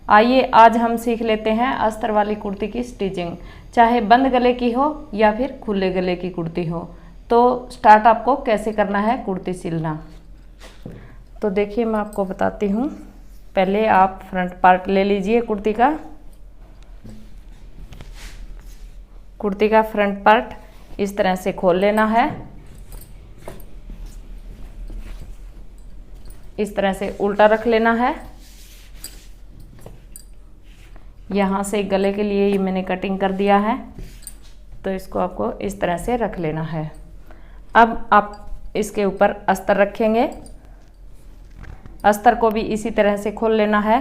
आइए आज हम सीख लेते हैं अस्तर वाली कुर्ती की स्टिचिंग, चाहे बंद गले की हो या फिर खुले गले की कुर्ती हो। तो स्टार्ट आपको कैसे करना है कुर्ती सिलना। तो देखिए मैं आपको बताती हूँ। पहले आप फ्रंट पार्ट ले लीजिए कुर्ती का। कुर्ती का फ्रंट पार्ट इस तरह से खोल लेना है। इस तरह से उल्टा रख लेना है। यहाँ से गले के लिए ये मैंने कटिंग कर दिया है, तो इसको आपको इस तरह से रख लेना है। अब आप इसके ऊपर अस्तर रखेंगे। अस्तर को भी इसी तरह से खोल लेना है।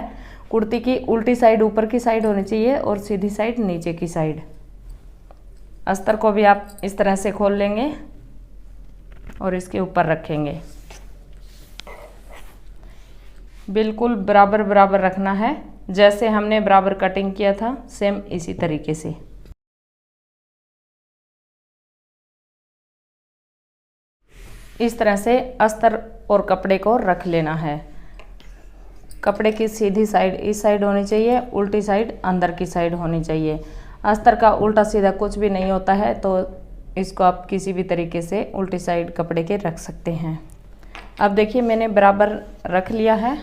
कुर्ती की उल्टी साइड ऊपर की साइड होनी चाहिए और सीधी साइड नीचे की साइड। अस्तर को भी आप इस तरह से खोल लेंगे और इसके ऊपर रखेंगे। बिल्कुल बराबर बराबर रखना है, जैसे हमने बराबर कटिंग किया था सेम इसी तरीके से। इस तरह से अस्तर और कपड़े को रख लेना है। कपड़े की सीधी साइड इस साइड होनी चाहिए, उल्टी साइड अंदर की साइड होनी चाहिए। अस्तर का उल्टा सीधा कुछ भी नहीं होता है, तो इसको आप किसी भी तरीके से उल्टी साइड कपड़े के रख सकते हैं। अब देखिए मैंने बराबर रख लिया है।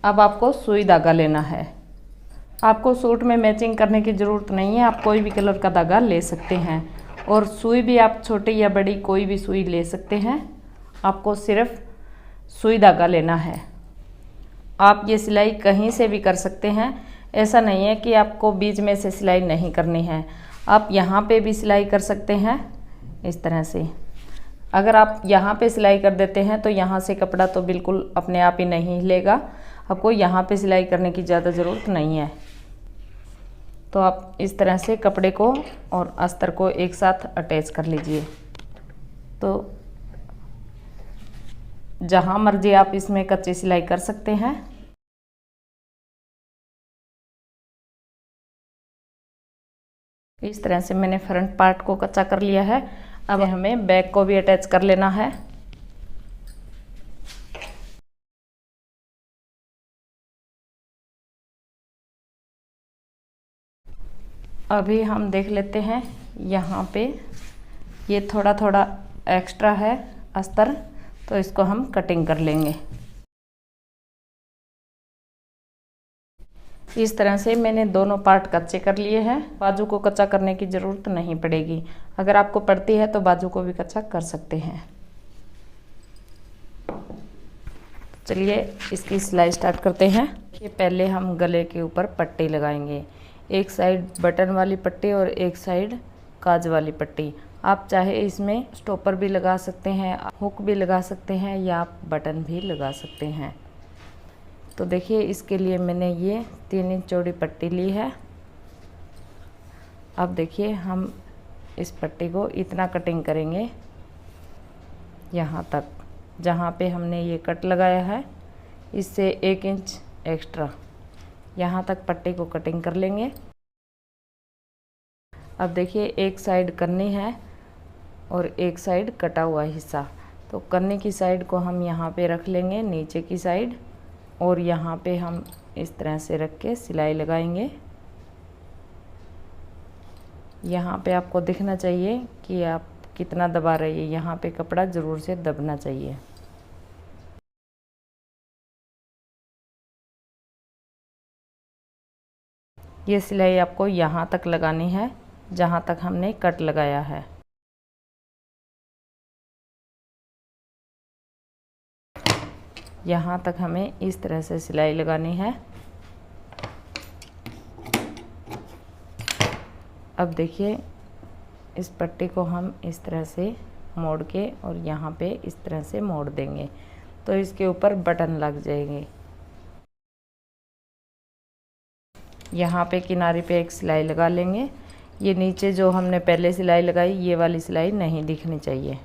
अब आपको सुई धागा लेना है। आपको सूट में मैचिंग करने की ज़रूरत नहीं है, आप कोई भी कलर का धागा ले सकते हैं। और सुई भी आप छोटी या बड़ी कोई भी सुई ले सकते हैं। आपको सिर्फ सुई धागा लेना है। आप ये सिलाई कहीं से भी कर सकते हैं, ऐसा नहीं है कि आपको बीच में से सिलाई नहीं करनी है। आप यहाँ पे भी सिलाई कर सकते हैं इस तरह से। अगर आप यहाँ पे सिलाई कर देते हैं तो यहाँ से कपड़ा तो बिल्कुल अपने आप ही नहीं हिलेगा। आपको यहाँ पे सिलाई करने की ज़्यादा ज़रूरत नहीं है। तो आप इस तरह से कपड़े को और अस्तर को एक साथ अटैच कर लीजिए। तो जहाँ मर्जी आप इसमें कच्ची सिलाई कर सकते हैं। इस तरह से मैंने फ्रंट पार्ट को कच्चा कर लिया है। अब हमें बैक को भी अटैच कर लेना है। अभी हम देख लेते हैं, यहाँ पे ये थोड़ा थोड़ा एक्स्ट्रा है अस्तर, तो इसको हम कटिंग कर लेंगे। इस तरह से मैंने दोनों पार्ट कच्चे कर लिए हैं। बाजू को कच्चा करने की ज़रूरत नहीं पड़ेगी। अगर आपको पड़ती है तो बाजू को भी कच्चा कर सकते हैं। चलिए इसकी सिलाई स्टार्ट करते हैं। ये पहले हम गले के ऊपर पट्टी लगाएंगे। एक साइड बटन वाली पट्टी और एक साइड काज वाली पट्टी। आप चाहे इसमें स्टॉपर भी लगा सकते हैं, हुक भी लगा सकते हैं, या आप बटन भी लगा सकते हैं। तो देखिए इसके लिए मैंने ये 3 इंच चौड़ी पट्टी ली है। अब देखिए हम इस पट्टी को इतना कटिंग करेंगे, यहाँ तक जहाँ पे हमने ये कट लगाया है, इससे 1 इंच एक्स्ट्रा यहाँ तक पट्टी को कटिंग कर लेंगे। अब देखिए एक साइड करनी है और एक साइड कटा हुआ हिस्सा। तो करने की साइड को हम यहाँ पे रख लेंगे, नीचे की साइड, और यहाँ पे हम इस तरह से रख के सिलाई लगाएंगे। यहाँ पे आपको दिखना चाहिए कि आप कितना दबा रही है। यहाँ पे कपड़ा ज़रूर से दबना चाहिए। ये सिलाई आपको यहाँ तक लगानी है जहाँ तक हमने कट लगाया है। यहाँ तक हमें इस तरह से सिलाई लगानी है। अब देखिए इस पट्टी को हम इस तरह से मोड़ के और यहाँ पे इस तरह से मोड़ देंगे, तो इसके ऊपर बटन लग जाएंगे। यहाँ पे किनारे पे एक सिलाई लगा लेंगे। ये नीचे जो हमने पहले सिलाई लगाई, ये वाली सिलाई नहीं दिखनी चाहिए।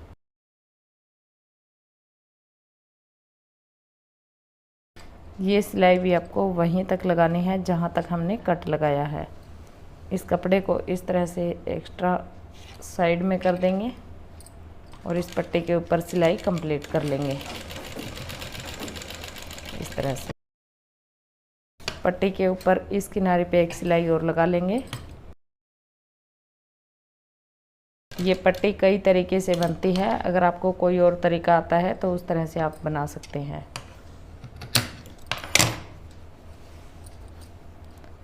ये सिलाई भी आपको वहीं तक लगानी है जहाँ तक हमने कट लगाया है। इस कपड़े को इस तरह से एक्स्ट्रा साइड में कर देंगे और इस पट्टी के ऊपर सिलाई कंप्लीट कर लेंगे इस तरह से। पट्टी के ऊपर इस किनारे पे एक सिलाई और लगा लेंगे। ये पट्टी कई तरीके से बनती है, अगर आपको कोई और तरीका आता है तो उस तरह से आप बना सकते हैं।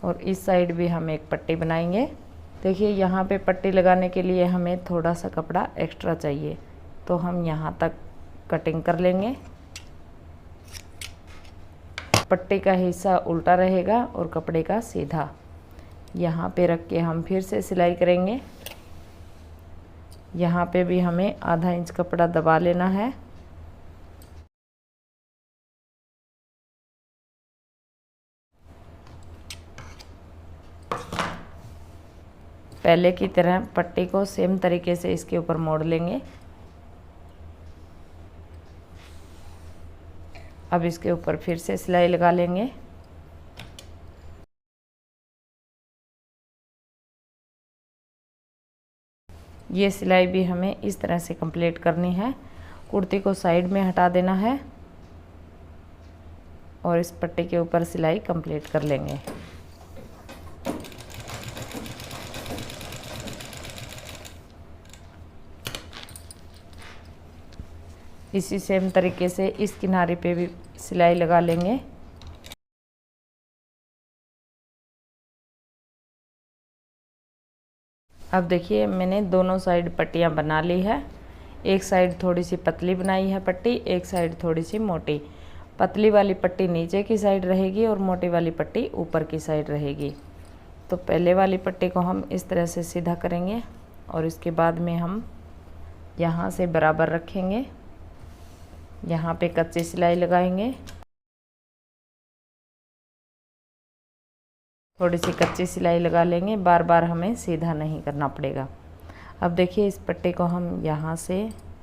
और इस साइड भी हम एक पट्टी बनाएंगे। देखिए यहाँ पे पट्टी लगाने के लिए हमें थोड़ा सा कपड़ा एक्स्ट्रा चाहिए, तो हम यहाँ तक कटिंग कर लेंगे। पट्टी का हिस्सा उल्टा रहेगा और कपड़े का सीधा। यहाँ पे रख के हम फिर से सिलाई करेंगे। यहाँ पे भी हमें आधा इंच कपड़ा दबा लेना है। पहले की तरह पट्टी को सेम तरीके से इसके ऊपर मोड़ लेंगे। अब इसके ऊपर फिर से सिलाई लगा लेंगे। ये सिलाई भी हमें इस तरह से कंप्लीट करनी है। कुर्ती को साइड में हटा देना है और इस पट्टी के ऊपर सिलाई कंप्लीट कर लेंगे। इसी सेम तरीके से इस किनारे पे भी सिलाई लगा लेंगे। अब देखिए मैंने दोनों साइड पट्टियाँ बना ली है। एक साइड थोड़ी सी पतली बनाई है पट्टी, एक साइड थोड़ी सी मोटी। पतली वाली पट्टी नीचे की साइड रहेगी और मोटी वाली पट्टी ऊपर की साइड रहेगी। तो पहले वाली पट्टी को हम इस तरह से सीधा करेंगे और इसके बाद में हम यहाँ से बराबर रखेंगे। यहाँ पे कच्ची सिलाई लगाएंगे। थोड़ी सी कच्ची सिलाई लगा लेंगे, बार बार हमें सीधा नहीं करना पड़ेगा। अब देखिए इस पट्टी को हम यहाँ से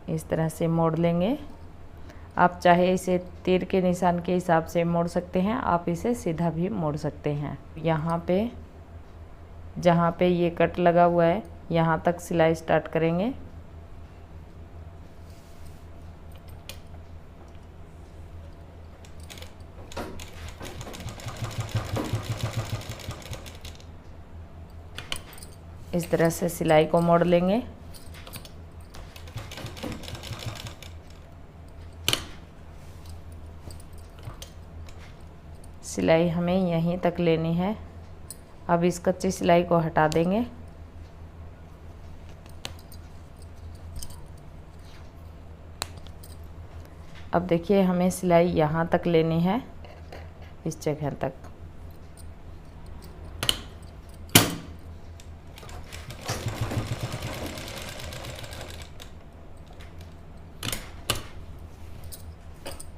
इस तरह से मोड़ लेंगे। आप चाहे इसे तीर के निशान के हिसाब से मोड़ सकते हैं, आप इसे सीधा भी मोड़ सकते हैं। यहाँ पे जहाँ पे ये कट लगा हुआ है यहाँ तक सिलाई स्टार्ट करेंगे। इस तरह से सिलाई को मोड़ लेंगे। सिलाई हमें यहीं तक लेनी है। अब इस कच्ची सिलाई को हटा देंगे। अब देखिए हमें सिलाई यहाँ तक लेनी है, इस जगह तक।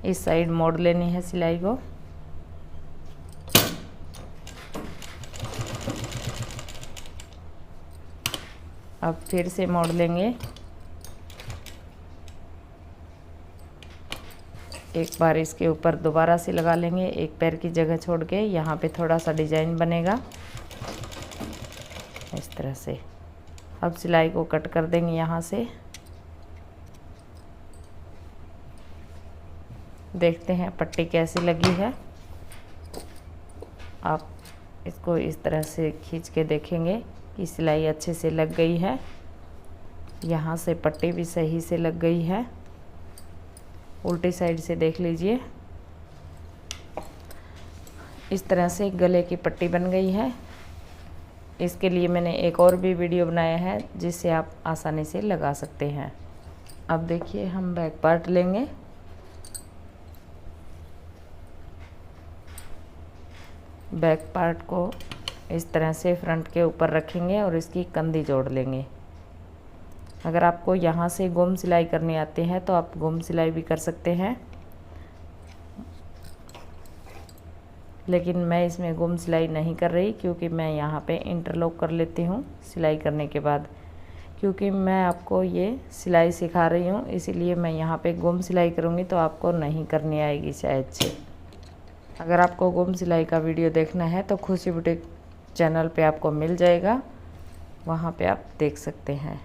इस साइड मोड़ लेनी है सिलाई को। अब फिर से मोड़ लेंगे। एक बार इसके ऊपर दोबारा से लगा लेंगे, एक पैर की जगह छोड़ के। यहाँ पे थोड़ा सा डिजाइन बनेगा इस तरह से। अब सिलाई को कट कर देंगे यहाँ से। देखते हैं पट्टी कैसी लगी है। आप इसको इस तरह से खींच के देखेंगे कि सिलाई अच्छे से लग गई है। यहाँ से पट्टी भी सही से लग गई है। उल्टी साइड से देख लीजिए। इस तरह से गले की पट्टी बन गई है। इसके लिए मैंने एक और भी वीडियो बनाया है जिससे आप आसानी से लगा सकते हैं। अब देखिए हम बैक पार्ट लेंगे। बैक पार्ट को इस तरह से फ्रंट के ऊपर रखेंगे और इसकी कंधी जोड़ लेंगे। अगर आपको यहाँ से गुम सिलाई करनी आती है तो आप गुम सिलाई भी कर सकते हैं, लेकिन मैं इसमें गुम सिलाई नहीं कर रही क्योंकि मैं यहाँ पे इंटरलॉक कर लेती हूँ सिलाई करने के बाद। क्योंकि मैं आपको ये सिलाई सिखा रही हूँ, इसीलिए मैं यहाँ पे गुम सिलाई करूँगी तो आपको नहीं करनी आएगी शायद से। अगर आपको गुम सिलाई का वीडियो देखना है तो खुशी बुटीक चैनल पे आपको मिल जाएगा, वहाँ पे आप देख सकते हैं।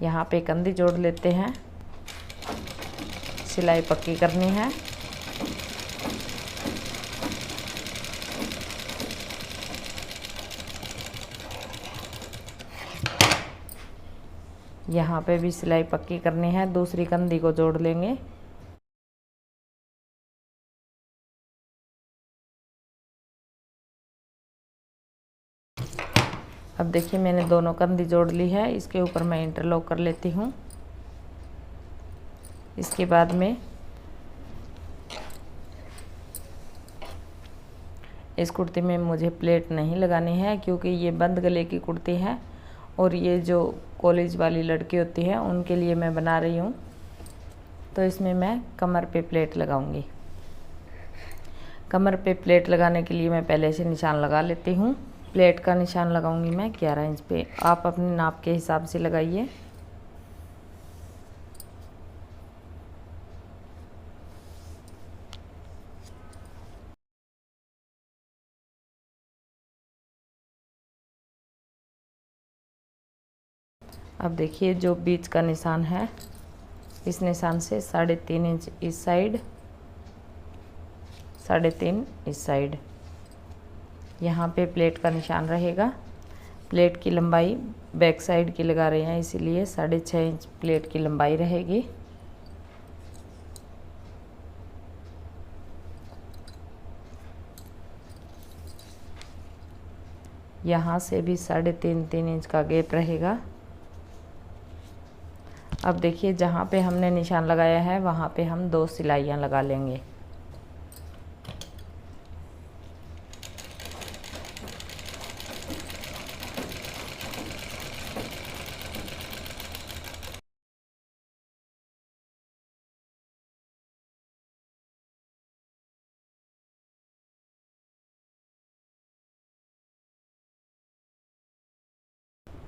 यहाँ पे कंधी जोड़ लेते हैं। सिलाई पक्की करनी है। यहाँ पे भी सिलाई पक्की करनी है, दूसरी कंधी को जोड़ लेंगे। अब देखिए मैंने दोनों कंधी जोड़ ली है, इसके ऊपर मैं इंटरलॉक कर लेती हूँ। इसके बाद में इस कुर्ती में मुझे प्लेट नहीं लगानी है, क्योंकि ये बंद गले की कुर्ती है और ये जो कॉलेज वाली लड़की होती है उनके लिए मैं बना रही हूँ। तो इसमें मैं कमर पे प्लेट लगाऊंगी। कमर पे प्लेट लगाने के लिए मैं पहले से निशान लगा लेती हूँ। प्लेट का निशान लगाऊंगी मैं 11 इंच पे। आप अपने नाप के हिसाब से लगाइए। अब देखिए जो बीच का निशान है, इस निशान से 3.5 इंच इस साइड, 3.5 इस साइड, यहाँ पे प्लेट का निशान रहेगा। प्लेट की लंबाई बैक साइड की लगा रहे हैं, इसीलिए 6.5 इंच प्लेट की लंबाई रहेगी। यहाँ से भी 3.5 इंच का गैप रहेगा। अब देखिए जहाँ पे हमने निशान लगाया है वहाँ पे हम 2 सिलाइयाँ लगा लेंगे।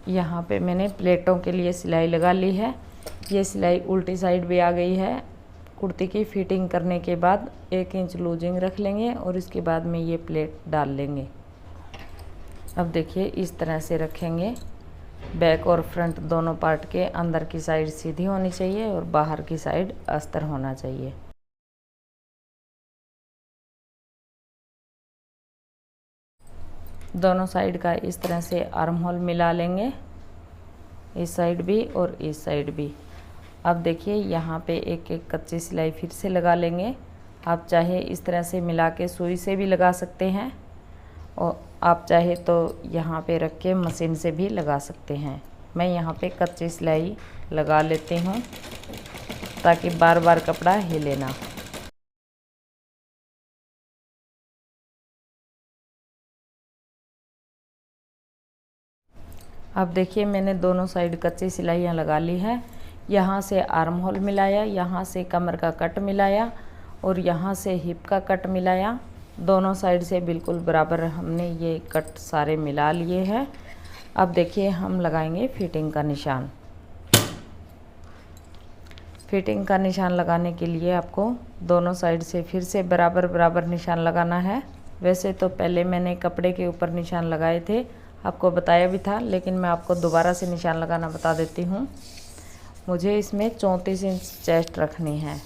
यहाँ पे मैंने प्लेटों के लिए सिलाई लगा ली है। ये सिलाई उल्टी साइड भी आ गई है। कुर्ती की फिटिंग करने के बाद 1 इंच लूजिंग रख लेंगे और इसके बाद में ये प्लेट डाल लेंगे। अब देखिए इस तरह से रखेंगे। बैक और फ्रंट दोनों पार्ट के अंदर की साइड सीधी होनी चाहिए और बाहर की साइड अस्तर होना चाहिए। दोनों साइड का इस तरह से आर्म होल मिला लेंगे, इस साइड भी और इस साइड भी। अब देखिए यहाँ पे एक कच्ची सिलाई फिर से लगा लेंगे। आप चाहे इस तरह से मिला के सुई से भी लगा सकते हैं और आप चाहे तो यहाँ पे रख के मशीन से भी लगा सकते हैं। मैं यहाँ पे कच्ची सिलाई लगा लेती हूँ ताकि बार बार कपड़ा हिले ना। अब देखिए मैंने दोनों साइड कच्ची सिलाइयाँ लगा ली है। यहाँ से आर्म होल मिलाया, यहाँ से कमर का कट मिलाया और यहाँ से हिप का कट मिलाया। दोनों साइड से बिल्कुल बराबर हमने ये कट सारे मिला लिए हैं। अब देखिए हम लगाएंगे फिटिंग का निशान। फिटिंग का निशान लगाने के लिए आपको दोनों साइड से फिर से बराबर बराबर निशान लगाना है। वैसे तो पहले मैंने कपड़े के ऊपर निशान लगाए थे, आपको बताया भी था, लेकिन मैं आपको दोबारा से निशान लगाना बता देती हूँ। मुझे इसमें 34 इंच चेस्ट रखनी है,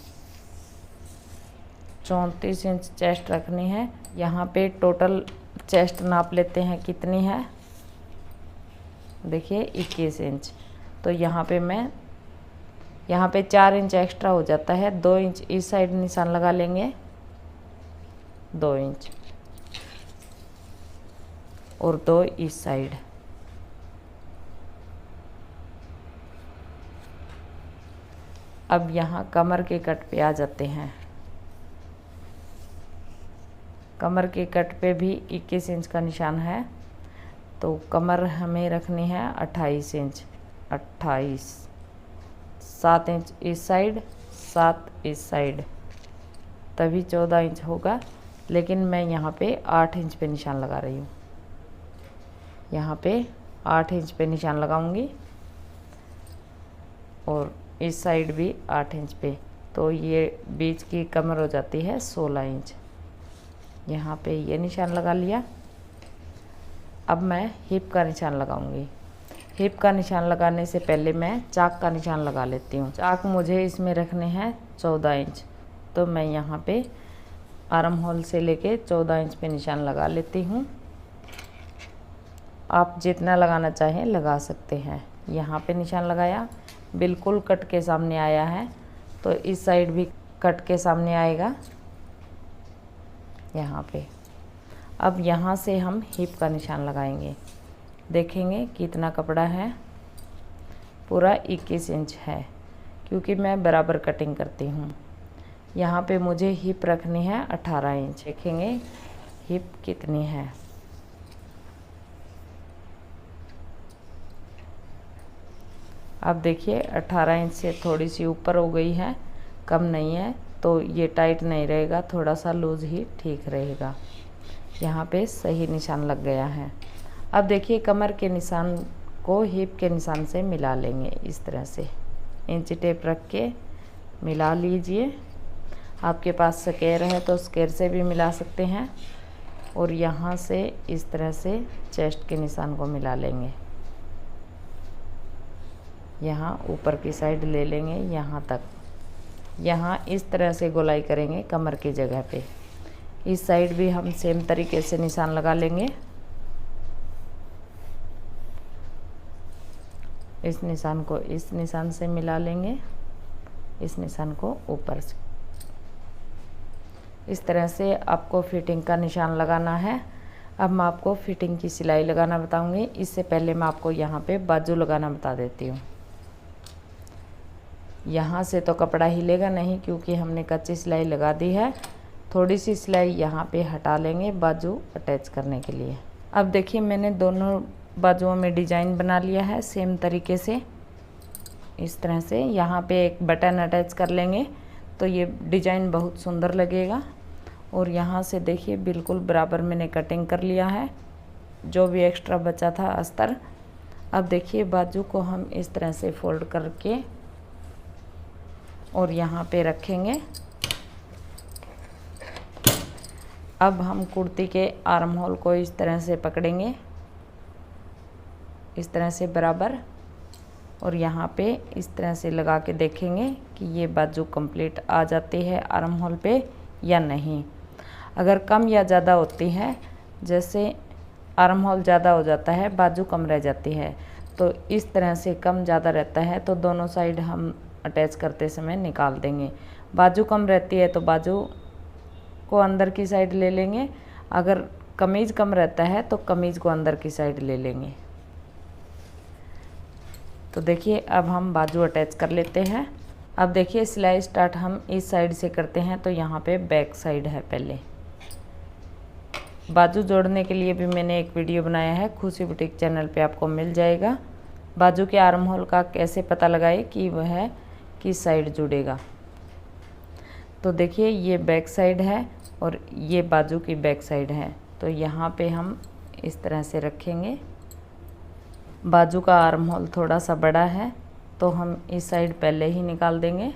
34 इंच चेस्ट रखनी है। यहाँ पे टोटल चेस्ट नाप लेते हैं कितनी है, देखिए 21 इंच। तो यहाँ पे 4 इंच एक्स्ट्रा हो जाता है। 2 इंच इस साइड निशान लगा लेंगे, 2 इंच और 2 इस साइड। अब यहाँ कमर के कट पे आ जाते हैं। कमर के कट पे भी 21 इंच का निशान है, तो कमर हमें रखनी है 28 इंच, 28, 7 इंच इस साइड, 7 इस साइड, तभी 14 इंच होगा। लेकिन मैं यहाँ पे 8 इंच पे निशान लगा रही हूँ। यहाँ पे 8 इंच पे निशान लगाऊंगी और इस साइड भी 8 इंच पे, तो ये बीच की कमर हो जाती है 16 इंच। यहाँ पे ये निशान लगा लिया। अब मैं हिप का निशान लगाऊंगी। हिप का निशान लगाने से पहले मैं चाक का निशान लगा लेती हूँ। चाक मुझे इसमें रखने हैं 14 इंच, तो मैं यहाँ पे आर्म होल से लेके 14 इंच पे निशान लगा लेती हूँ। आप जितना लगाना चाहें लगा सकते हैं। यहाँ पे निशान लगाया, बिल्कुल कट के सामने आया है, तो इस साइड भी कट के सामने आएगा यहाँ पे। अब यहाँ से हम हिप का निशान लगाएंगे। देखेंगे कितना कपड़ा है, पूरा 21 इंच है, क्योंकि मैं बराबर कटिंग करती हूँ। यहाँ पे मुझे हिप रखनी है 18 इंच। देखेंगे हिप कितनी है। अब देखिए 18 इंच से थोड़ी सी ऊपर हो गई है, कम नहीं है, तो ये टाइट नहीं रहेगा, थोड़ा सा लूज़ ही ठीक रहेगा। यहाँ पे सही निशान लग गया है। अब देखिए कमर के निशान को हिप के निशान से मिला लेंगे। इस तरह से इंची टेप रख के मिला लीजिए। आपके पास स्केयर है तो स्केयर से भी मिला सकते हैं, और यहाँ से इस तरह से चेस्ट के निशान को मिला लेंगे। यहाँ ऊपर की साइड ले लेंगे यहाँ तक। यहाँ इस तरह से गोलाई करेंगे कमर की जगह पे। इस साइड भी हम सेम तरीके से निशान लगा लेंगे। इस निशान को इस निशान से मिला लेंगे, इस निशान को ऊपर से। इस तरह से आपको फिटिंग का निशान लगाना है। अब मैं आपको फिटिंग की सिलाई लगाना बताऊंगी। इससे पहले मैं आपको यहाँ पे बाजू लगाना बता देती हूँ। यहाँ से तो कपड़ा हिलेगा नहीं, क्योंकि हमने कच्ची सिलाई लगा दी है। थोड़ी सी सिलाई यहाँ पे हटा लेंगे बाजू अटैच करने के लिए। अब देखिए मैंने दोनों बाजुओं में डिजाइन बना लिया है सेम तरीके से। इस तरह से यहाँ पे एक बटन अटैच कर लेंगे, तो ये डिजाइन बहुत सुंदर लगेगा। और यहाँ से देखिए बिल्कुल बराबर मैंने कटिंग कर लिया है, जो भी एक्स्ट्रा बचा था अस्तर। अब देखिए बाजू को हम इस तरह से फोल्ड करके और यहाँ पे रखेंगे। अब हम कुर्ती के आर्म होल को इस तरह से पकड़ेंगे, इस तरह से बराबर, और यहाँ पे इस तरह से लगा के देखेंगे कि ये बाजू कंप्लीट आ जाती है आर्म होल पे या नहीं। अगर कम या ज़्यादा होती है, जैसे आर्म होल ज़्यादा हो जाता है बाजू कम रह जाती है, तो इस तरह से कम ज़्यादा रहता है तो दोनों साइड हम अटैच करते समय निकाल देंगे। बाजू कम रहती है तो बाजू को अंदर की साइड ले लेंगे, अगर कमीज़ कम रहता है तो कमीज़ को अंदर की साइड ले लेंगे। तो देखिए अब हम बाजू अटैच कर लेते हैं। अब देखिए सिलाई स्टार्ट हम इस साइड से करते हैं, तो यहाँ पे बैक साइड है। पहले बाजू जोड़ने के लिए भी मैंने एक वीडियो बनाया है, खुशी बुटीक चैनल पे आपको मिल जाएगा। बाजू के आर्म होल का कैसे पता लगाए कि वह किस साइड जुड़ेगा। तो देखिए ये बैक साइड है और ये बाजू की बैक साइड है, तो यहाँ पे हम इस तरह से रखेंगे। बाजू का आर्म होल थोड़ा सा बड़ा है, तो हम इस साइड पहले ही निकाल देंगे।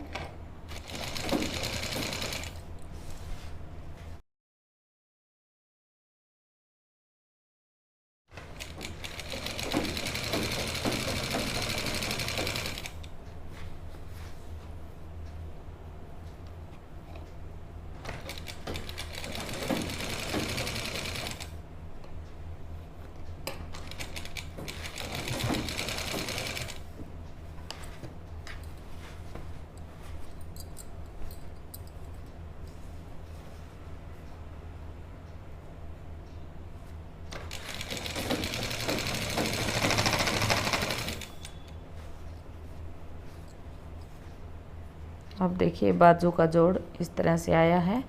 अब देखिए बाजू का जोड़ इस तरह से आया है।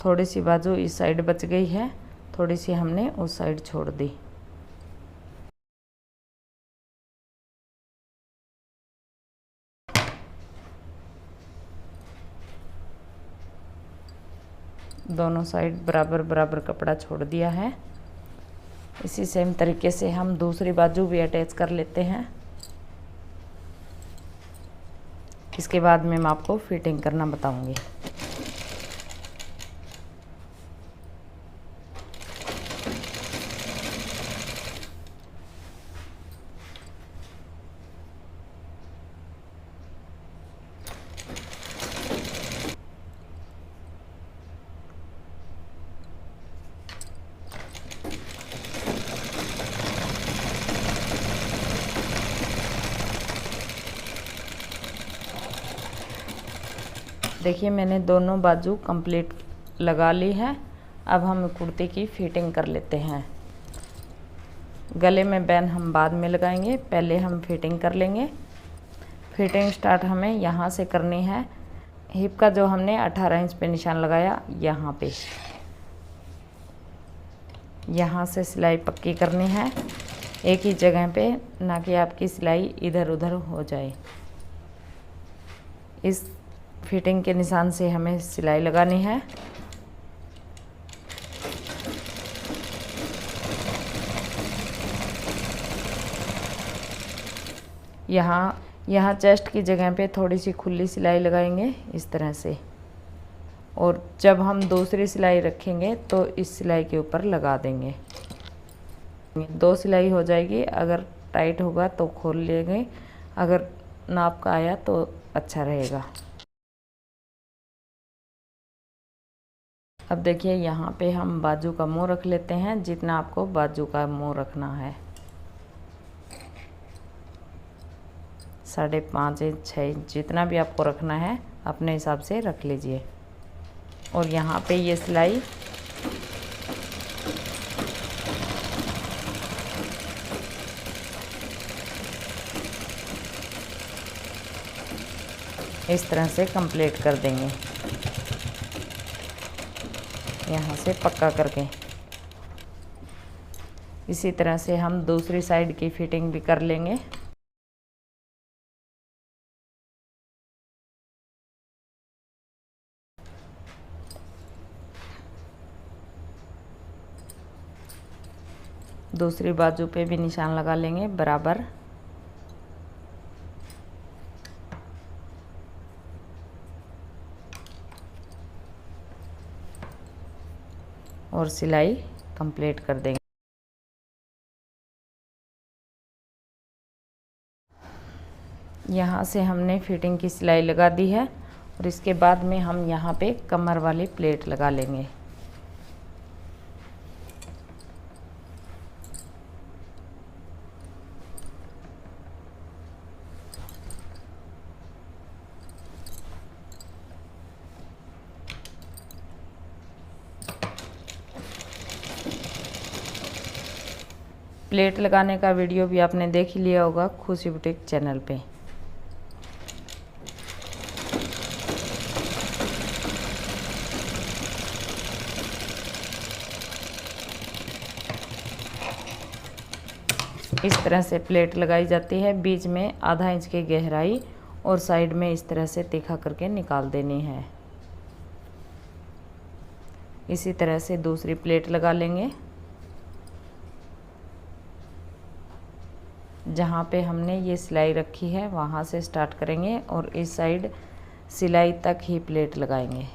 थोड़ी सी बाजू इस साइड बच गई है, थोड़ी सी हमने उस साइड छोड़ दी। दोनों साइड बराबर बराबर कपड़ा छोड़ दिया है। इसी सेम तरीके से हम दूसरी बाजू भी अटैच कर लेते हैं। इसके बाद में मैं आपको फिटिंग करना बताऊंगी। देखिए मैंने दोनों बाजू कंप्लीट लगा ली है। अब हम कुर्ती की फिटिंग कर लेते हैं। गले में बैन हम बाद में लगाएंगे, पहले हम फिटिंग कर लेंगे। फिटिंग स्टार्ट हमें यहाँ से करनी है। हिप का जो हमने 18 इंच पे निशान लगाया, यहाँ पे यहाँ से सिलाई पक्की करनी है एक ही जगह पे, ना कि आपकी सिलाई इधर उधर हो जाए। इस फिटिंग के निशान से हमें सिलाई लगानी है। यहाँ चेस्ट की जगह पे थोड़ी सी खुली सिलाई लगाएंगे इस तरह से, और जब हम दूसरी सिलाई रखेंगे तो इस सिलाई के ऊपर लगा देंगे। 2 सिलाई हो जाएगी। अगर टाइट होगा तो खोल लेंगे, अगर नाप का आया तो अच्छा रहेगा। अब देखिए यहाँ पे हम बाजू का मुंह रख लेते हैं, जितना आपको बाजू का मुंह रखना है। 5.5 इंच 6 इंच जितना भी आपको रखना है अपने हिसाब से रख लीजिए। और यहाँ पे ये सिलाई इस तरह से कंप्लीट कर देंगे, यहाँ से पक्का करके। इसी तरह से हम दूसरी साइड की फिटिंग भी कर लेंगे। दूसरी बाजू पे भी निशान लगा लेंगे बराबर। और सिलाई कंप्लीट कर देंगे। यहाँ से हमने फिटिंग की सिलाई लगा दी है, और इसके बाद में हम यहाँ पे कमर वाली प्लेट लगा लेंगे। प्लेट लगाने का वीडियो भी आपने देख ही लिया होगा खुशी बुटीक चैनल पे। इस तरह से प्लेट लगाई जाती है, बीच में आधा इंच की गहराई और साइड में इस तरह से तीखा करके निकाल देनी है। इसी तरह से दूसरी प्लेट लगा लेंगे। जहाँ पे हमने ये सिलाई रखी है वहाँ से स्टार्ट करेंगे और इस साइड सिलाई तक ही प्लेट लगाएंगे।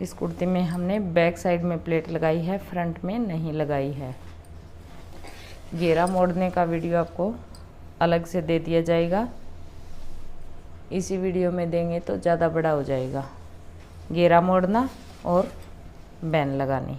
इस कुर्ती में हमने बैक साइड में प्लेट लगाई है, फ्रंट में नहीं लगाई है। घेरा मोड़ने का वीडियो आपको अलग से दे दिया जाएगा, इसी वीडियो में देंगे तो ज़्यादा बड़ा हो जाएगा। घेरा मोड़ना और बैन लगानी।